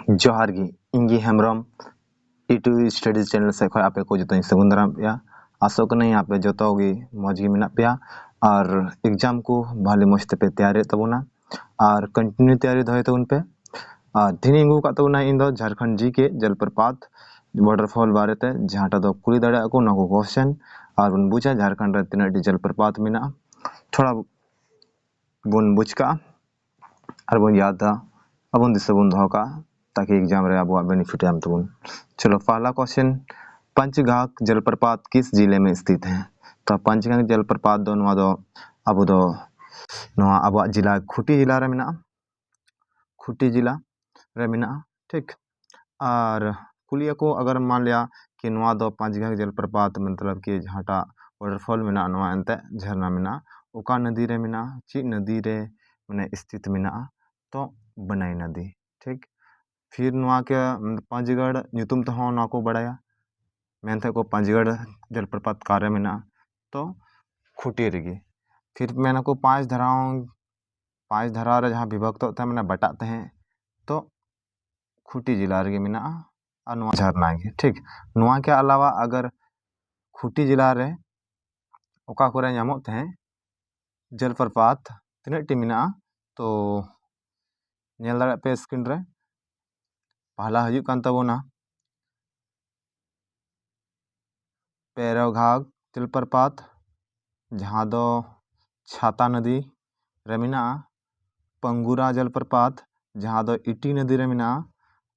जोहार गी इंगी Hembrom ईटू studies channel से खय आपे को जतो सगुन दाराम पे आसो कने आपे जतो गी मौज गी मेना पे और एग्जाम को भाले मस्त पे तैयारी तबना और कंटिन्यू तैयारी दोय तबन पे और दिनी इंगू का तबना इन दो झारखंड जी के जलप्रपात वाटरफॉल बारेते जहाटा दो कुली दाड़ा को नको क्वेश्चन और बन बुझा झारखंड रे तिना जलप्रपात मेना थोड़ा बन बुझका और बन याद अबन दिस बन दोका ताकि एग्जाम रे अब बेनिफिट एम तबन। चलो पहला क्वेश्चन, पंचघाघ जलप्रपात किस जिले में स्थित है? तो पंचघाघ जलप्रपात दो नवा दो अब दो नवा अब जिला खुटी जिला रे मेना, खुटी जिला रे मेना ठीक। और कुलिया को अगर मान लिया कि नवा दो पंचघाघ जलप्रपात मतलब कि जहाटा वाटरफॉल मेना नवा एंते झरना मेना ओका नदी रे मेना ची नदी रे माने स्थित मेना तो बनाई नदी ठीक। फिर नवा के पंचगढ़ ᱧᱩᱛᱩᱢ तहो नवा को बड़ाया मेनते को पंचगढ़ जलप्रपात कार्य मेना तो खुटी रेगी। फिर मेना को पांच धरा रे जहाँ विभक्त होता है मैंने बटाते हैं तो खुटी जिला रे मेना और नवा झरना गे ठीक। नवा के अलावा अगर खुटी जिला रे ओका कोरे नामोते हैं जलप्रपात तीन टी मेना तो नेल दाड़ा पे स्क्रीन रे पहला हजूक कान तबोना पैरोघाघ जलप्रपात जहाँ दो छाता नदी रे मेना, पंगुरा जलप्रपात जहाँ दो इटी नदी रे मेना,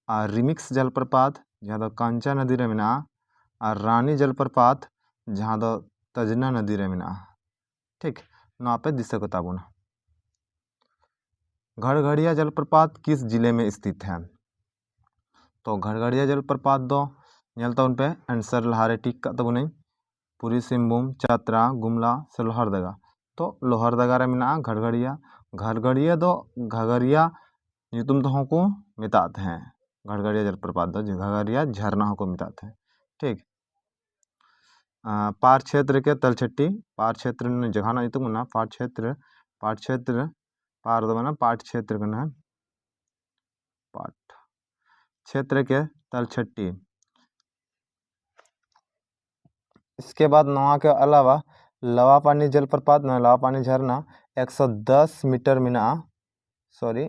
और रिमिक्स जलप्रपात जहाँ दो कांचा नदी रे मेना, और रानी जलप्रपात जहाँ दो तजना नदी रे मेना ठीक। नवा पे दिशा को ताबोना घड़घड़िया जलप्रपात किस जिले में स्थित है? तो घड़घड़िया जलप्रपात दो नेलता उन पे आंसर लहारे टिक का तबोने पूरी सिंहभूम चात्रा गुमला से लोहरदगा तो लोहरदगा रे मेना घड़घड़िया। घड़घड़िया दो घगरिया ᱧᱩᱛᱩᱢ तहो को मेतात हैं घड़घड़िया जलप्रपात दो घगरिया झरना को मेतात हैं ठीक। पार क्षेत्र के तलछट्टी पार क्षेत्र जगह ना ᱧᱩᱛᱩᱢ ना पार क्षेत्र पार दो ना पाट क्षेत्र का ना पाट क्षेत्र के तलछट्टी। इसके बाद नवा के अलावा लवापानी जलप्रपात में लवापानी झरना 110 मीटर मेना सॉरी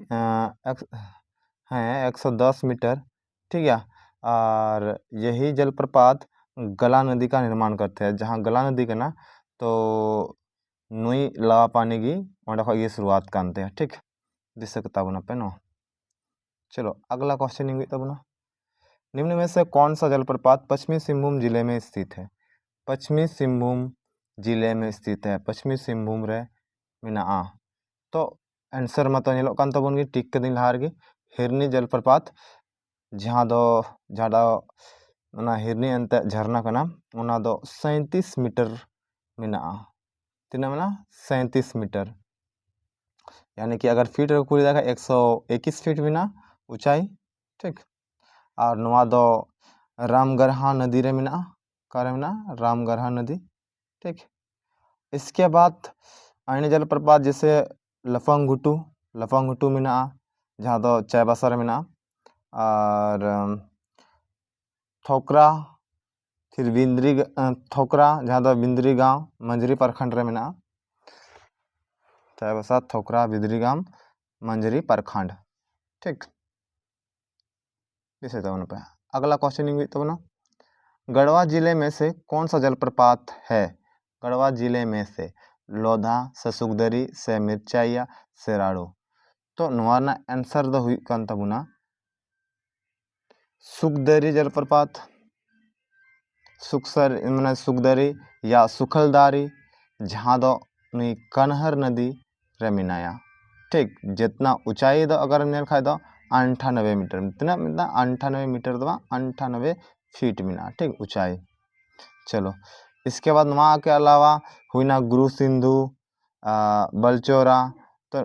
हैं 110 मीटर ठीक है। और यही जलप्रपात गला नदी का निर्माण करते हैं जहाँ गला नदी का ना तो नुई लवापानी की वहाँ ये शुरुआत करते हैं ठीक। दिस तबना पे नो। चलो अगला क्वेश्चन इंगे तबना निम्न में से कौन सा जलप्रपात पश्चिमी सिंहभूम जिले में स्थित है? पश्चिमी सिंहभूम जिले में स्थित है पश्चिमी सिंहभूम रे मेना तो आंसर मत नेलोग कान तबन गे टिक के दिन लहार गे हिरनी जलप्रपात जहाँ दो ना हिरनी अंत झरना का नाम उना दो 37 मीटर मेना तीना मेना 37 मीटर यानी कि अगर फीट रे कुली देखा 121 फीट मेना ऊंचाई ठीक। और नवा दो रामगरहा नदी रे मेना कारे मेना रामगरहा नदी ठीक। इसके बाद अन्य जलप्रपात जैसे लफंगुटू मेना जहाँ दो चायबासा रे मेना और थोकरा फिर बिंद्री थोकरा जहाँ दो बिंद्री गांव मंजरी प्रखंड रे मेना चायबासा थोकरा बिंद्री गांव मंजरी प्रखंड ठीक। इसे तब पे अगला क्वेश्चन इंगे तब ना गढ़वा जिले में से कौन सा जलप्रपात है? गढ़वा जिले में से लोधा ससुगदरी से मिर्चाइया से राड़ो तो नवा आंसर दो हुई कान तबुना सुगदरी जलप्रपात सुखसर मैंने सुगदरी या सुखलदारी जहाँ दो कनहर नदी रे मिनाया ठीक। जितना ऊंचाई दो अगर नेल खाए दो 98 मीटर तीना 98 मीटर दो 98 फीट मिना ठीक ऊंचाई। चलो इसके बाद वहाँ के अलावा हुई ना गुरु सिंधु बलचोरा तो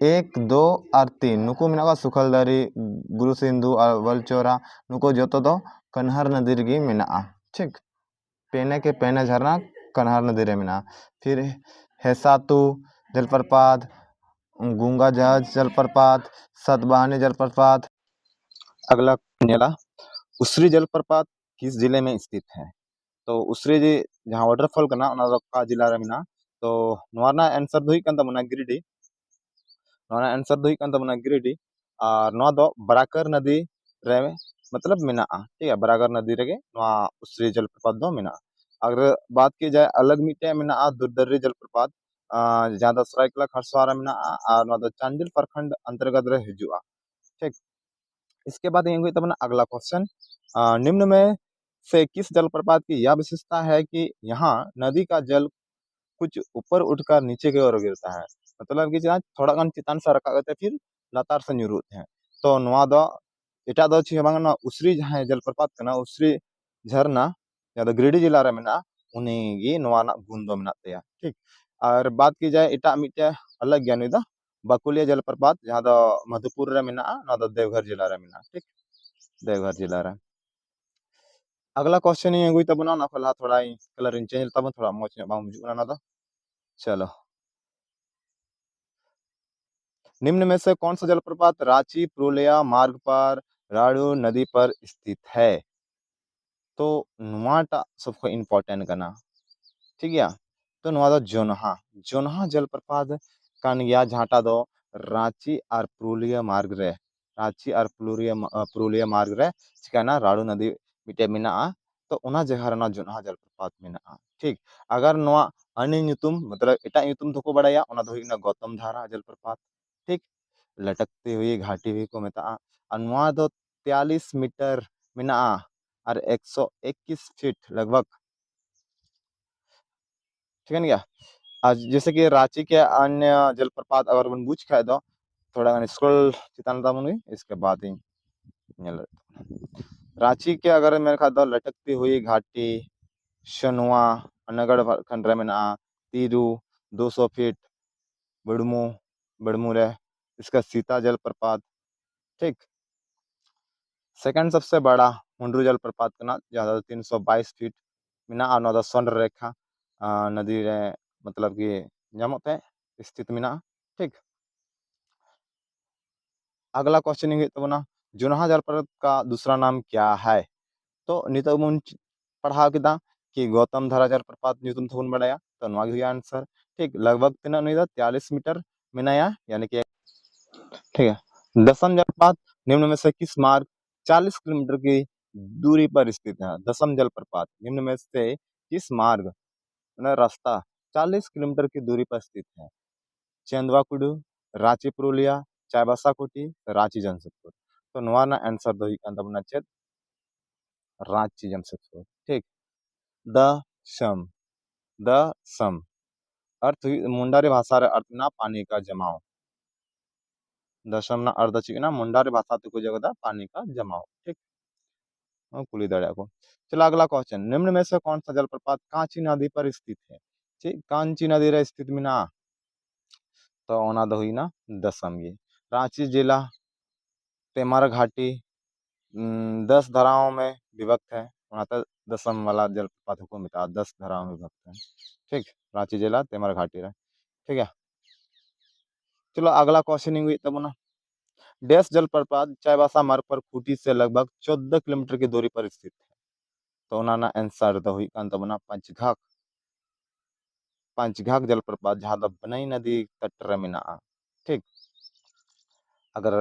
1 2 और 3 नुको मेना सुखलदारी गुरु सिंधु और बलचोरा नुको जो दो कनहर नदी रे मेना ठीक। पेने के पेने झरना कनहर नदी रे मेना। फिर हेसातू जलप्रपात गुंगा जहाज जलप्रपात सतबाहनी जलप्रपात अगला नेला उसरी जलप्रपात किस जिले में स्थित है? तो उसरी जहाँ वाटरफॉल करना ओना दो का जिला रे मेना तो नोआ ना आंसर दो हुई कन तमना गिरिडीह नोआ आंसर दो हुई कन तमना गिरिडीह और नोआ दो बराकर नदी रे मतलब मेनाआ ठीक है बराकर नदी रेगे नोआ उसरी जलप्रपात दो मेना अगर बात की जाए अलग मिटे मेनाआ दुर्दर्री जलप्रपात जहाँ दो सरायकेला खरसुआ रे मेनाआ और नोआ दो चांडिल प्रखंड अंतर्गत रे हिजुआ ठीक। इसके बाद ये हुई तब ना अगला क्वेश्चन निम्न में से किस जलप्रपात की यह विशेषता है कि यहाँ नदी का जल कुछ ऊपर उठकर नीचे की ओर गिरता है मतलब कि जहाँ थोड़ा गन चितान से रखा गया फिर लातार से ᱧᱩᱨᱩᱜ है तो नोआ दो एटा दो छि बांग ना उसरी जहाँ जलप्रपात कना उसरी झरना या दो गिरिडीह जिला रे मेना उनी गी नोआ ना गुण दो मेना तया ठीक। और बात की जाए एटा मिटे अलग ज्ञान दा बाकुलिया जलप्रपात जहाँ दो मधुपुर रे मेना नोआ दो देवघर जिला रे मेना ठीक देवघर जिला रे। अगला क्वेश्चन ये हुई तब ना फला थोड़ा कलर चेंज तब थोड़ा मोच बांग बुझुना ना दो चलो निम्न में से कौन सा जलप्रपात रांची पुरुलिया मार्ग पर राड़ू नदी पर स्थित है? तो नुआटा सबको इम्पोर्टेंट करना ठीक है तो नुआ दो जोनहा जोनहा जलप्रपात कान गया जहाँटा दो रांची और पुरुलिया मार्ग रे रांची और पुरुलिया मार्ग रे चिकाना राड़ू नदी मिटे मिना तो उना जगह रे जोनहा जलप्रपात मिना ठीक। अगर नुआ अन्य ᱧᱩᱛᱩᱢ मतलब एटा ᱧᱩᱛᱩᱢ तो को बड़ाया उना दो हुई ना गौतम धारा जलप्रपात ठीक लटकती हुई घाटी हुई को मेता और नुआ दो 43 मीटर मिना और 121 फीट लगभग ठीक है क्या आज जैसे कि रांची के अन्य जलप्रपात अगर बन बुझ खाए दो थोड़ा स्क्रॉल चितान दामुन इसके बाद ही रांची के अगर मेरे ख्याल दो लटकती हुई घाटी शनुआ अनगढ़ खंड रे मेना तीरू 200 फीट बड़मू बड़मू रे इसका सीता जलप्रपात ठीक। सेकंड सबसे बड़ा मुंड्रू जलप्रपात का ज़्यादा 322 फीट मिना और नौ स्वर्ण रेखा नदी रे मतलब कि जामते स्थित मिना ठीक। अगला क्वेश्चन ये तबना जोनहा जलप्रपात का दूसरा नाम क्या है? तो नित मुन पढ़ा किदा कि गौतम धारा जलप्रपात ᱧᱩᱛᱩᱢ थबन बड़ाया तो नवा हुई आंसर ठीक लगभग तना नुई 43 मीटर मिनाया यानी कि ठीक है। दसम जलप्रपात निम्न में से किस मार्ग 40 किलोमीटर की दूरी पर स्थित है? दसम जलप्रपात निम्न में से किस मार्ग रास्ता 40 किलोमीटर की दूरी पर स्थित है? चंदवाकुडू रांची पुरुलिया चाईबासा कोटी रांची जमशेदपुर तो नवा ना आंसर दो तबना चेत रांची जमशेदपुर ठीक। द सम द सम अर्थ मुंडारी भाषा रे अर्थ ना पानी का जमाव दशम ना अर्थ चिकना मुंडारी भाषा तो को जगह पानी का जमाव ठीक कुली दड़िया को। चलो अगला क्वेश्चन निम्न में से कौन सा जलप्रपात कांची नदी पर स्थित है? ठीक कांची नदी रे स्थित मिना तो ओना दो हुई ना दसम ये रांची जिला तेमार घाटी 10 धाराओं में विभक्त है वहाँ तक दसम वाला जलप्रपात को मिटा 10 धाराओं में विभक्त है ठीक रांची जिला तेमार घाटी रहे ठीक है। चलो अगला क्वेश्चन हुई तब ना डैश जलप्रपात चाईबासा मार्ग पर खूंटी से लगभग 14 किलोमीटर की दूरी पर स्थित है तो उन्होंने आंसर दो हुई कान तब ना पंचघाघ जलप्रपात जहाँ द बनई नदी तट रे मेना ठीक। अगर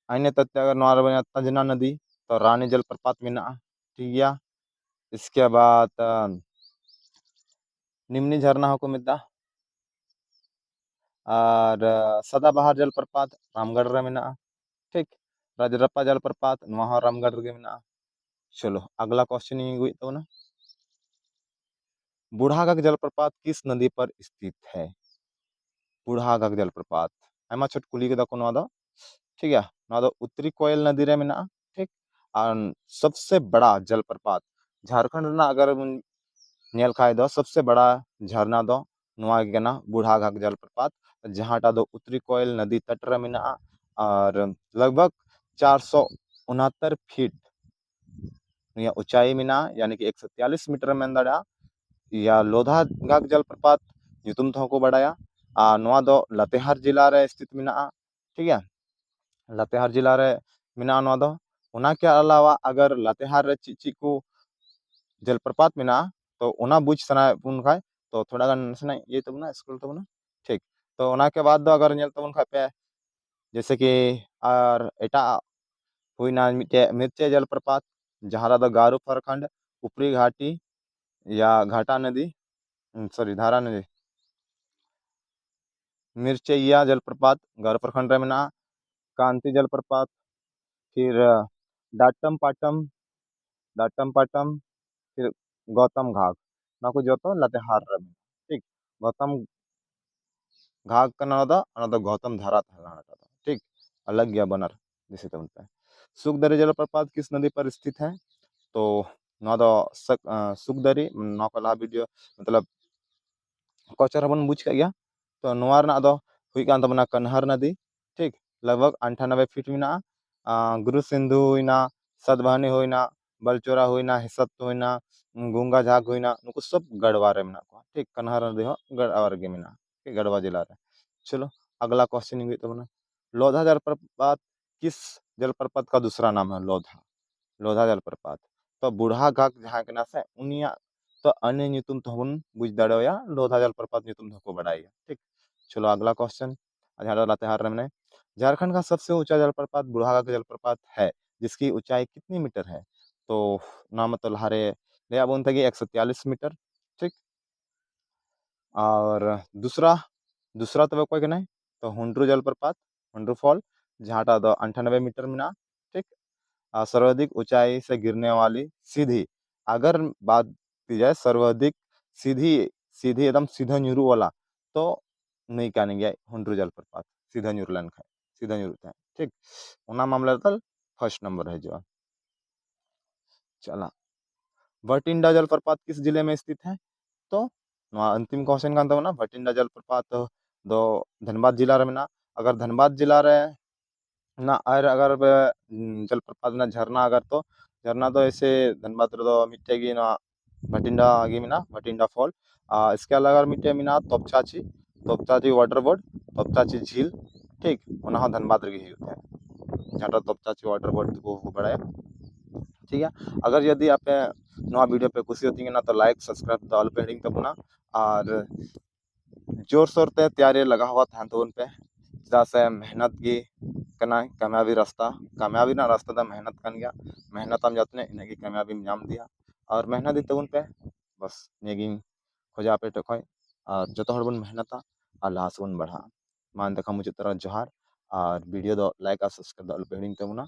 अन्य तथ्य अगर नोआर बना तंजना नदी तो रानी जलप्रपात मेना ठीक गया। इसके बाद निम्नी झरना हो को मिदा और सदाबहार जलप्रपात रामगढ़ रे मेना ठीक राजरप्पा जलप्रपात नोआ रामगढ़ रे मेना। चलो अगला क्वेश्चन हुई तो ना बूढ़ागढ़ जलप्रपात किस नदी पर स्थित है? बूढ़ागढ़ जलप्रपात आयमा छोट कुली के दको नोआ दो ठीक है नोआ दो उत्तरी कोयल नदी रे मेना ठीक और सबसे बड़ा जलप्रपात झारखंड ना अगर नेल खाए दो सबसे बड़ा झरना दो नोआ के ना बूढ़ागढ़ जलप्रपात जहाँटा दो उत्तरी कोयल नदी तट रे मेना और लगभग 469 फीट ऊंचाई मेना यानी कि 143 मीटर में अंदर या लोधागाग जलप्रपात ᱧᱩᱛᱩᱢ तो को बड़ाया नोआ दो लातेहार जिला रे स्थित मेना ठीक है लातेहार जिला रे मेना नोआ दो उना के अलावा अगर लातेहार रे चीज को जलप्रपात मेना तो उना बुझ सना बुन खाय तो थोड़ा गान नसना ये तबना स्कूल तबना ठीक तो उना के बाद दो अगर नेल तबन खाय पे जैसे कि और एटा हुईना मिटे मिर्चे जलप्रपात जहाँ दा गारू प्रखंड उपरी घाटी या घाटा नदी सॉरी धारा नदी मिर्चैया जलप्रपात गारू प्रखंड रे मेना कांति जलप्रपात फिर डाटम पाटम डाटम पाटम फिर गौतम घाट ना को जो लातेहार रे मेना ठीक गौतम घाट का गौतम धारा था ठीक अलग गया बनर जैसे तो उनका सुखदरी जलप्रपात किस नदी पर स्थित है तो ना दो सुखदरी ना को ला वीडियो मतलब कौचर हबन बुझ गया तो नोआ रना दो हुई कान तबना कन्हर नदी ठीक लगभग 98 फीट में गुरु सिंधु हुईना सदभानी हुईना बलचोरा हुईना हिसत हुईना गुंगा झाग हुईना नुकु सब गढ़वा रे मेना को ठीक कन्हर नदी हो गढ़वा रे मेना ठीक गढ़वा जिला रे चलो अगला क्वेश्चन हुई तबना लोधा जलप्रपात किस जलप्रपात का दूसरा नाम है लोधा लोधा जलप्रपात तो बूढ़ा घाट जहाँ के ना से उनिया तो अन्य ᱧᱩᱛᱩᱢ तहबन बुझ दाड़ोया लोधा जलप्रपात ᱧᱩᱛᱩम को बढ़ाया ठीक चलो अगला क्वेश्चन जहाँ लातेहार रे में झारखंड का सबसे ऊंचा जलप्रपात बुढ़ाघाट जलप्रपात है जिसकी ऊंचाई कितनी मीटर है तो नाम तो लहारे ले बोन थे 143 मीटर ठीक और दूसरा दूसरा तब कोई के तो हुंड्रू जलप्रपात हुंड्रू फॉल जहाँ टा 98 मीटर में ठीक सर्वाधिक ऊंचाई से गिरने वाली सीधी अगर बात की जाए सर्वाधिक सीधी सीधी एकदम सीधा न्यूरू वाला तो नहीं कहने गया हुंड्रू जलप्रपात सीधा न्यूरलन खाए सीधा न्यूरता है ठीक उना मामला तल फर्स्ट नंबर है जो चला भटिंडा जलप्रपात किस जिले में स्थित है तो अंतिम क्वेश्चन का ना भटिंडा जलप्रपात दो धनबाद जिला रे मेना अगर धनबाद जिला रे ना और अगर जलप्रपात ना झरना अगर तो झरना तो ऐसे धनबाद रे मिट्टेगी ना भटिंडा आगे मिना भटिंडा फॉल इसके अलावा मिट्टे मिना तोपचाची वाटर बोर्ड तोपचाची झील ठीक उना धनबाद रे होता है जहाँ तोपचाची वाटर बोर्ड को बढ़ाया ठीक है अगर यदि आप नवा वीडियो पे खुशी होती है ना तो लाइक सब्सक्राइब तो पे हिडिंग तबना और जोर शोर ते तैयारी लगा हुआ था तो उन पे चदा से मेहनत की कना कामयाबी रास्ता दा मेहनत कन गया मेहनत हम जाते इन्हें की कामयाबी नाम दिया और मेहनत दी तो उन पे बस नेगी खोजा पे टखय और जो तो बन मेहनता और लास्ट बन बढ़ा मान देखा मुझे तरह जोहार और वीडियो दो लाइक और सब्सक्राइब दो पे हिडिंग तबना